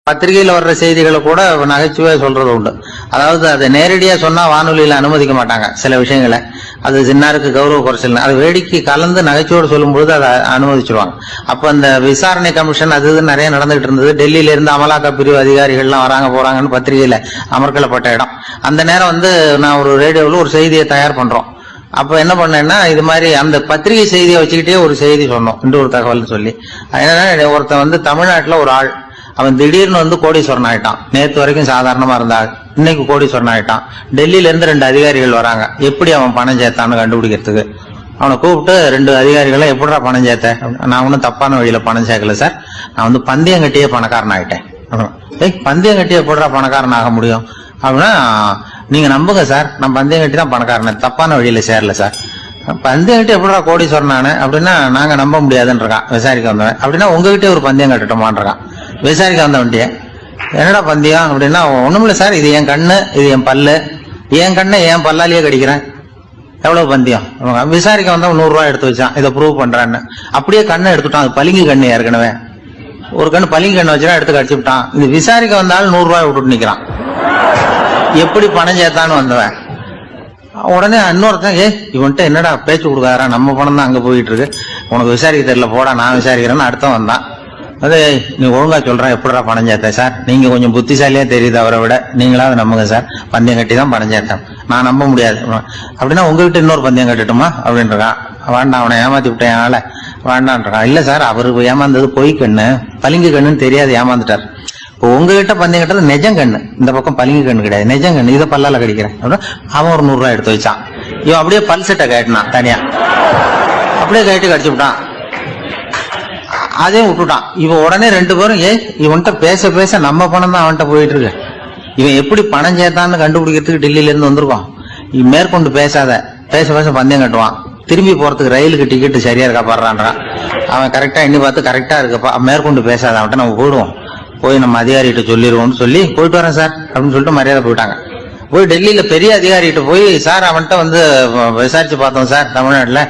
பத்திரிகையில வர்ற செய்திகளை கூட நகைச்சுவை சொல்றது உண்டு. அதாவது அதை நேரடியா சொன்னா வானொலியில அனுமதிக்க மாட்டாங்க சில விஷயங்களை. அது சின்னாருக்கு கௌரவ குறைச்சல், அது வேடிக்கை கலந்து நகைச்சுவோடு சொல்லும்போது அதை அனுமதிச்சிருவாங்க. அப்ப அந்த விசாரணை கமிஷன் அது இது நிறைய நடந்துகிட்டு இருந்தது. டெல்லியில இருந்து அமலாக்க பிரிவு அதிகாரிகள்லாம் வராங்க போறாங்கன்னு பத்திரிகையில அமர்க்கலப்பட்ட இடம். அந்த நேரம் நான் ஒரு ரேடியோவில் ஒரு செய்தியை தயார் பண்றோம். அப்ப என்ன பண்ணேன்னா, இது மாதிரி அந்த பத்திரிகை செய்தியை வச்சுக்கிட்டே ஒரு செய்தி சொன்னோம், இன்னொரு தகவல் சொல்லி. அதனால ஒருத்தன் தமிழ்நாட்டுல ஒரு ஆள், அவன் திடீர்னு கோடீஸ்வரன் ஆயிட்டான். நேத்து வரைக்கும் சாதாரணமா இருந்தாள், இன்னைக்கு கோடீஸ்வரன் ஆயிட்டான். டெல்லியில இருந்து 2 அதிகாரிகள் வராங்க, எப்படி அவன் பணம் சேர்த்தான்னு கண்டுபிடிக்கிறதுக்கு. அவனை கூப்பிட்டு 2 அதிகாரிகளை எப்படிடா பணம் சேர்த்த? நான் ஒன்னும் தப்பான வழியில பணம் சேர்க்கல சார், நான் பந்தயம் கட்டியே பணக்காரன் ஆயிட்டேன். பந்தயம் கட்டியே எப்படிடா பணக்காரன் ஆக முடியும் அப்படின்னா, நீங்க நம்புங்க சார், நான் பந்தயம் கட்டி தான் பணக்காரன், தப்பான வழியில சேரல சார். பந்தயம் கட்டி எப்படா கோடீஸ்வரன் நானு அப்படின்னா, நாங்க நம்ப முடியாதுன்றான் விசாரிக்க வந்தவன். அப்படின்னா உங்ககிட்டே ஒரு பந்தயம் கட்டட்டுமான்றான் விசாரிக்க வந்தவன்ட்டிய. என்னடா பந்தயம் அப்படின்னா, ஒண்ணுமில்ல சார், இது என் கண்ணு, இது என் பல்லு, என் கண்ணை என் பல்லாலேயே கடிக்கிறேன், எவ்வளவு பந்தயம். விசாரிக்க வந்தவன் 100 ரூபாய் எடுத்து வச்சான், இதை ப்ரூவ் பண்றான்னு. அப்படியே கண்ணை எடுத்துட்டான், அது பளிங்கு கண்ணு. ஏற்கனவே ஒரு கண்ணு பளிங்கு கண்ணு வச்சுனா எடுத்து கடிச்சு விட்டான். இது விசாரிக்க வந்தாலும் 100 ரூபாய் விட்டுட்டு நிக்கிறான். எப்படி பணம் சேர்த்தான்னு வந்தவன். உடனே இன்னொருத்தன், இவன்ட்ட என்னடா பேச்சு கொடுக்காரா, நம்ம பணம் தான் அங்க போயிட்டு இருக்கு, உனக்கு விசாரிக்க தெரியல, போடா நான் விசாரிக்கிறேன்னு அடுத்த வந்தான். அதே நீ ஒழுங்கா சொல்றேன், எப்படிடா பணம் சேர்த்தேன் சார், நீங்க கொஞ்சம் புத்திசாலியா தெரியுது அவரை விட, நீங்களாவது நம்புங்க சார், பந்தயம் கட்டி தான் பணம் சேர்த்தேன், நான் நம்ப முடியாது அப்படின்னா உங்ககிட்ட இன்னொரு பந்தயம் கட்டட்டுமா அப்படின்றான். வேண்டாம், அவனை ஏமாத்தி விட்டேன் ஆள வேண்டான்றான். இல்ல சார், அவரு ஏமாந்தது பொய் கண்ணு, பளிங்கு கண்ணுன்னு தெரியாது, ஏமாந்துட்டார். இப்போ உங்ககிட்ட பந்தயம் கட்டது நெஜம் கண்ணு, இந்த பக்கம் பளிங்கு கண்ணு கிடையாது, நெஜம் கண்ணு, இதை பல்லால கடிக்கிறேன் அப்படின்னா அவன் ஒரு 100 ரூபாய் எடுத்து வச்சான். இவன் அப்படியே பல்செட்டை கட்டினான் தனியா, அப்படியே கட்டி கடிச்சு விட்டான். அதையும் விட்டுட்டான். இவன் உடனே 2 பேரும், இவன்கிட்ட பேச பேச நம்ம பணம் தான் அவன்கிட்ட போயிட்டு இருக்கு, இவன் எப்படி பணம் சேர்த்தான்னு கண்டுபிடிக்கிறதுக்கு டெல்லியில இருந்து வந்திருக்கோம், இவன் மேற்கொண்டு பேசாத, பேச பேச பந்தயம் கட்டுவான். திரும்பி போறதுக்கு ரயிலுக்கு டிக்கெட்டு சரியா இருக்கா பாடுறான்றான். அவன் கரெக்டா எண்ணி பார்த்து கரெக்டா இருக்குப்பா, மேற்கொண்டு பேசாத, அவன்கிட்ட நம்ம போயிடுவோம், போய் நம்ம அதிகாரிகிட்ட சொல்லிடுவோம்னு சொல்லி போயிட்டு வரேன் சார் அப்படின்னு சொல்லிட்டு மரியாதை போயிட்டாங்க. போய் டெல்லியில பெரிய அதிகாரிகிட்ட போய், சார் அவன்கிட்ட விசாரிச்சு பார்த்தோம் சார், தமிழ்நாட்டுல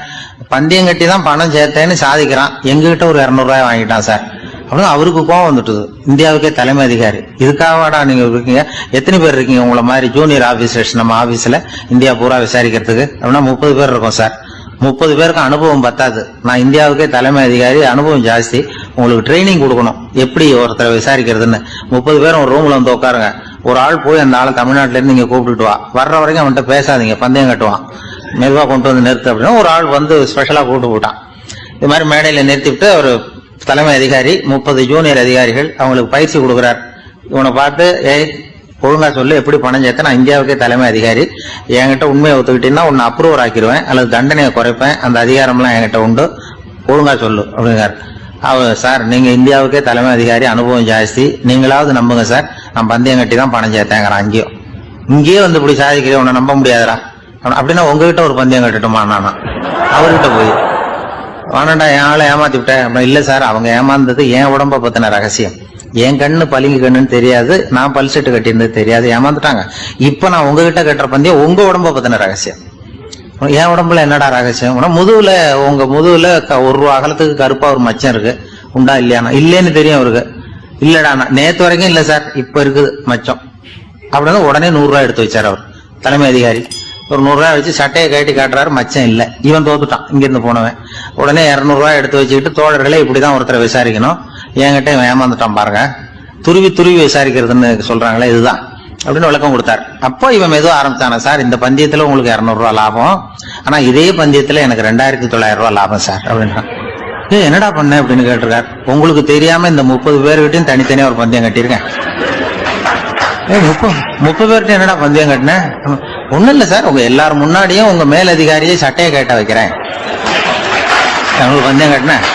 பந்தயம் கட்டி தான் பணம் சேர்த்தேன்னு சாதிக்கிறான், எங்ககிட்ட ஒரு 200 ரூபாய் வாங்கிட்டான் சார் அப்படின்னு. அவருக்கு கோவம் வந்துட்டுது. இந்தியாவுக்கே தலைமை அதிகாரி, இதுக்காகவாடா நீங்க இருக்கீங்க, எத்தனை பேர் இருக்கீங்க உங்களை மாதிரி ஜூனியர் ஆபீசர்ஸ் நம்ம ஆபீஸ்ல இந்தியா பூரா விசாரிக்கிறதுக்கு அப்படின்னா 30 பேர் இருக்கும் சார். 30 பேருக்கு அனுபவம் பத்தாது, நான் இந்தியாவுக்கே தலைமை அதிகாரி, அனுபவம் ஜாஸ்தி, உங்களுக்கு ட்ரைனிங் கொடுக்கணும் எப்படி ஒருத்தரை விசாரிக்கிறதுன்னு. 30 பேரும் ஒரு ரூம்ல உட்காருங்க, ஒரு ஆள் போய் அந்த ஆளை தமிழ்நாட்டுல இருந்து நீங்க கூப்பிட்டுட்டு வா, வர்ற வரைக்கும் அவன்கிட்ட பேசாதீங்க, பந்தயம் கட்டுவான், மெதுவா கொண்டு நிறுத்து அப்படின்னா ஒரு ஆள் ஸ்பெஷலா கூப்பிட்டு போட்டான். இது மாதிரி மேடையில நிறுத்திவிட்டு ஒரு தலைமை அதிகாரி 30 ஜூனியர் அதிகாரிகள் அவங்களுக்கு பயிற்சி கொடுக்குறார். இவனை பார்த்து, ஒழுங்கா சொல்லு, எப்படி பணம் சேர்த்த, நான் இந்தியாவுக்கே தலைமை அதிகாரி, என்கிட்ட உண்மையை ஒத்துக்கிட்டீங்கன்னா உன்னை அப்ரூவர் ஆக்கிடுவேன் அல்லது தண்டனையை குறைப்பேன், அந்த அதிகாரம்லாம் என்கிட்ட உண்டு, ஒழுங்கா சொல்லு அப்படிங்கிறார். சார், நீங்க இந்தியாவுக்கே தலைமை அதிகாரி, அனுபவம் ஜாஸ்தி, நீங்களாவது நம்புங்க சார், நான் பந்தயம் கட்டி தான் பணம் சேர்த்தேங்கிறான். இங்கேயே இப்படி சாதிக்கிறேன், உன்னை நம்ப முடியாதரா அப்படின்னா உங்ககிட்ட ஒரு பந்தயம் கட்டட்டுமா நானா அவர்கிட்ட போய், வானண்டா என் ஆளை ஏமாத்தி விட்டேன் அப்படின்னா, இல்ல சார், அவங்க ஏமாந்தது என் உடம்ப பத்தின ரகசியம், என் கண்ணு பளிங்கு கண்ணுன்னு தெரியாது, நான் பல்செட்டு கட்டியிருந்தது தெரியாது, ஏமாந்துட்டாங்க. இப்ப நான் உங்ககிட்ட கட்டுற பந்தயம் உங்க உடம்ப பத்தின ரகசியம். என் உடம்புல என்னடா ரகசியம்? முதுகுல, உங்க முதுகுல 1 ரூபா அகலத்துக்கு கருப்பா ஒரு மச்சம் இருக்கு, உண்டா இல்லையானா? இல்லேன்னு தெரியும் அவருக்கு. இல்லடா, நேத்து வரைக்கும் இல்ல சார், இப்ப இருக்குது மச்சம் அப்படின்னு உடனே 100 ரூபாய் எடுத்து வச்சார் அவர் தலைமை அதிகாரி. ஒரு 100 ரூபாய் வச்சு சட்டையை கட்டி காட்டுறாரு, மச்சம் இல்ல. இவன் தோத்துட்டான், இங்கிருந்து போனவன். உடனே 200 ரூபாய் எடுத்து வச்சுக்கிட்டு, தோழர்களே இப்படிதான் ஒருத்தரை விசாரிக்கணும், என்கிட்ட இவன் ஏமாந்துட்டான் பாருங்க, துருவி துருவி விசாரிக்கிறதுன்னு சொல்றாங்களே, இதுதான் அப்படின்னு விளக்கம் கொடுத்தாரு. அப்போ இவன் மெதுவா ஆரம்பிச்சானா, சார் இந்த பந்தயத்துல உங்களுக்கு 200 ரூபாய் லாபம், ஆனா இதே பந்தயத்துல எனக்கு 2900 ரூபாய் லாபம் சார் அப்படின்றான். என்னடா பண்ண அப்படின்னு கேட்டிருக்காரு. உங்களுக்கு தெரியாம இந்த 30 பேர்கிட்டையும் தனித்தனியா ஒரு பந்தயம் கட்டியிருக்கேன். 30 பேர்கிட்ட என்னடா பந்தயம் கட்டினேன்? ஒண்ணும் இல்ல சார், உங்க எல்லாரும் முன்னாடியும் உங்க மேல் அதிகாரியை சட்டையை கேட்ட வைக்கிறேன், உங்களுக்கு பந்தயம் கட்டினேன்.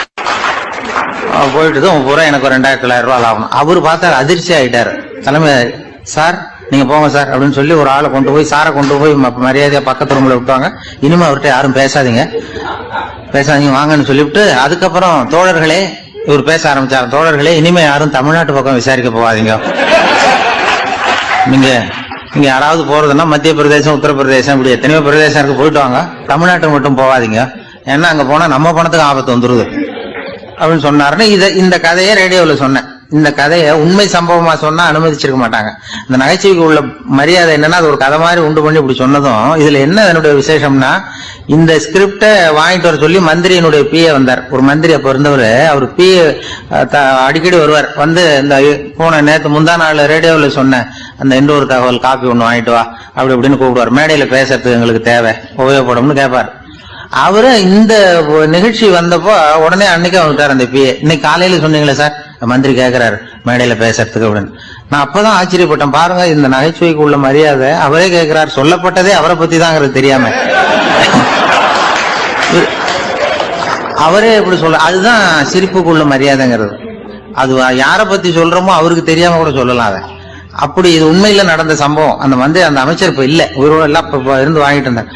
போயிட்டு பூரா எனக்கு 2900 ரூபாய் லாபம். அவரு பார்த்தாரு, அதிர்ச்சி ஆயிட்டாரு. தலைமை, சார் நீங்க போங்க சார் அப்படின்னு சொல்லி ஒரு ஆளை கொண்டு போய், சாரை கொண்டு போய் மரியாதையா பக்கத்து ரூம்ல விட்டாங்க. இனிமே அவர்கிட்ட யாரும் பேசாதீங்க வாங்கன்னு சொல்லிவிட்டு, அதுக்கப்புறம் தோழர்களே, இவர் பேச ஆரம்பிச்சாரு, தோழர்களே இனிமே யாரும் தமிழ்நாட்டு பக்கம் விசாரிக்க போகாதீங்க, நீங்க யாராவது போறதுன்னா மத்திய பிரதேசம், உத்தரப்பிரதேசம், இப்படி எத்தனையோ பிரதேசம் இருக்கு, போயிட்டு வாங்க, தமிழ்நாட்டுக்கு மட்டும் போகாதீங்க, ஏன்னா அங்க போனா நம்ம பணத்துக்கு ஆபத்து வந்துருது அப்படின்னு சொன்னாருன்னு இந்த கதையை ரேடியோவில் சொன்னேன். இந்த கதையை உண்மை சம்பவமா சொன்னா அனுமதிச்சிருக்க மாட்டாங்க. இந்த நகைச்சுவைக்கு உள்ள மரியாதை என்னன்னா, அது ஒரு கதை மாதிரி உண்டு பண்ணி இப்படி சொன்னதும், இதுல என்ன என்னுடைய விசேஷம்னா, இந்த ஸ்கிரிப்ட வாங்கிட்டு வர சொல்லி மந்திரியினுடைய பிஏ வந்தார். ஒரு மந்திரி அப்ப இருந்தவர். அவர் பிஏ அடிக்கடி வருவார். வந்து இந்த போன நேத்து முந்தா நாள் ரேடியோல சொன்ன அந்த இன்னொரு தகவல் காப்பி ஒண்ணு வாங்கிட்டு வா அப்படி இப்படின்னு கூப்பிடுவார். மேடையில பேசுறதுக்கு எங்களுக்கு தேவை, உபயோகப்படும்னு கேட்பார். அவரு இந்த நிகழ்ச்சி வந்தப்போ உடனே அன்னைக்கு வந்துட்டார் அந்த பிஏ. இன்னைக்கு காலையில சொன்னீங்களே சார், மந்திரி கேட்கிறாரு மேடையில பேசுறதுக்கு அப்படின்னு. நான் அப்பதான் ஆச்சரியப்பட்டேன். பாருங்க, இந்த நகைச்சுவைக்கு உள்ள மரியாதை. அவரே கேட்கிறார், சொல்லப்பட்டதே அவரை பத்தி தாங்கிறது தெரியாம அவரே எப்படி சொல்ல. அதுதான் சிரிப்புக்குள்ள மரியாதைங்கிறது. அது யாரை பத்தி சொல்றோமோ அவருக்கு தெரியாம கூட சொல்லலாம் அதை. அப்படி இது உண்மையில நடந்த சம்பவம். அந்த அமைச்சர் இப்ப இல்ல, உயிரோட எல்லாம் இருந்து வாங்கிட்டு இருந்தார்.